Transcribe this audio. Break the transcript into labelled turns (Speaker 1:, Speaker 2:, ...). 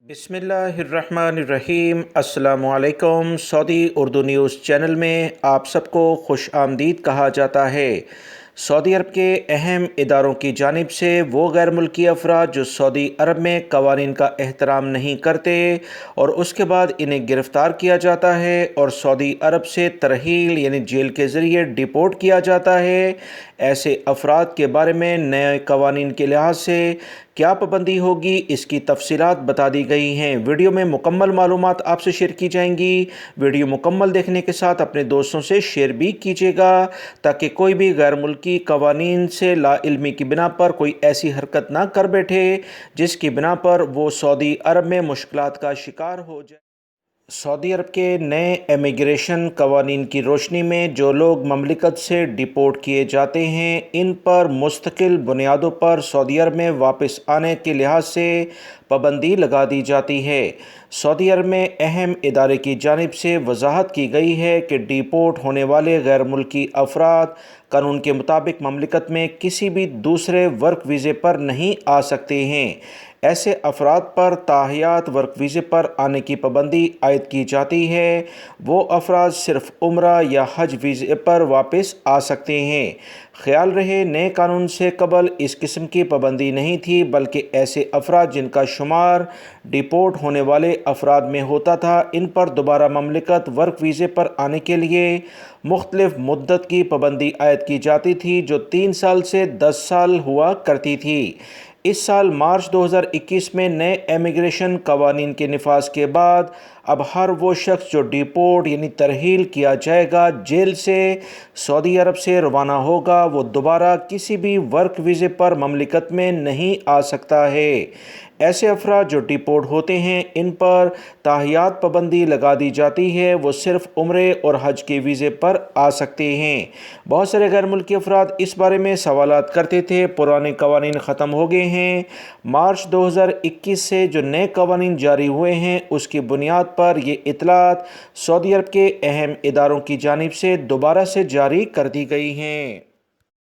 Speaker 1: बिस्मिल्लाहिर्रहमानिर्रहीम। अस्सलामु अलैकुम। सऊदी उर्दू न्यूज़ चैनल में आप सबको खुश आमदीद कहा जाता है। सऊदी अरब के अहम इदारों की जानिब से वो गैर मुल्की अफराद जो सऊदी अरब में कवानीन का एहतराम नहीं करते और उसके बाद इन्हें गिरफ़्तार किया जाता है और सऊदी अरब से तरहील यानी जेल के ज़रिए डिपोर्ट किया जाता है, ऐसे अफराद के बारे में नए कवानीन के लिहाज से क्या पाबंदी होगी, इसकी तफसीलात बता दी गई हैं। वीडियो में मुकम्मल मालूमात आपसे शेयर की जाएंगी। वीडियो मुकम्मल देखने के साथ अपने दोस्तों से शेयर भी कीजिएगा ताकि कोई भी गैर मुल्की कवानीन से लाइल्मी की बिना पर कोई ऐसी हरकत ना कर बैठे जिसकी बिना पर वो सऊदी अरब में मुश्किलात का शिकार हो जाए। सऊदी अरब के नए इमिग्रेशन कवानीन की रोशनी में जो लोग ममलिकत से डिपोर्ट किए जाते हैं, इन पर मुस्तकिल बुनियादों पर सऊदी अरब में वापस आने के लिहाज से पाबंदी लगा दी जाती है। सऊदी अरब में अहम इदारे की जानिब से वजाहत की गई है कि डिपोर्ट होने वाले गैर मुल्की अफराद कानून के मुताबिक ममलिकत में किसी भी दूसरे वर्क वीज़े पर नहीं आ सकते हैं। ऐसे अफराद पर ताहियात वर्क वीज़े पर आने की पाबंदी आयद की जाती है। वो अफराद सिर्फ उम्रा या हज वीज़े पर वापस आ सकते हैं। ख्याल रहे, नए कानून से कबल इस किस्म की पाबंदी नहीं थी, बल्कि ऐसे अफराद जिनका शुमार डिपोर्ट होने वाले अफराद में होता था, इन पर दोबारा ममलिकत वर्क वीज़े पर आने के लिए मुख्तलिफ मुद्दत की पाबंदी आयद की जाती थी, जो 3 साल से 10 साल हुआ करती थी। इस साल मार्च 2021 में नए इमिग्रेशन कवानीन के निफाज के बाद अब हर वो शख्स जो डिपोर्ट यानी तरहील किया जाएगा, जेल से सऊदी अरब से रवाना होगा, वो दोबारा किसी भी वर्क वीज़े पर ममलिकत में नहीं आ सकता है। ऐसे अफराद जो डिपोर्ट होते हैं, इन पर ताहियात पाबंदी लगा दी जाती है। वो सिर्फ उम्रे और हज के वीज़े पर आ सकते हैं। बहुत सारे गैर मुल्की अफराद इस बारे में सवालात करते थे। पुराने कवानीन ख़त्म हो गए हैं। मार्च 2021 से जो नए कवानीन जारी हुए हैं, उसकी बुनियाद पर ये इतलात सऊदी अरब के अहम इदारों की जानिब से दोबारा से जारी कर दी गई हैं।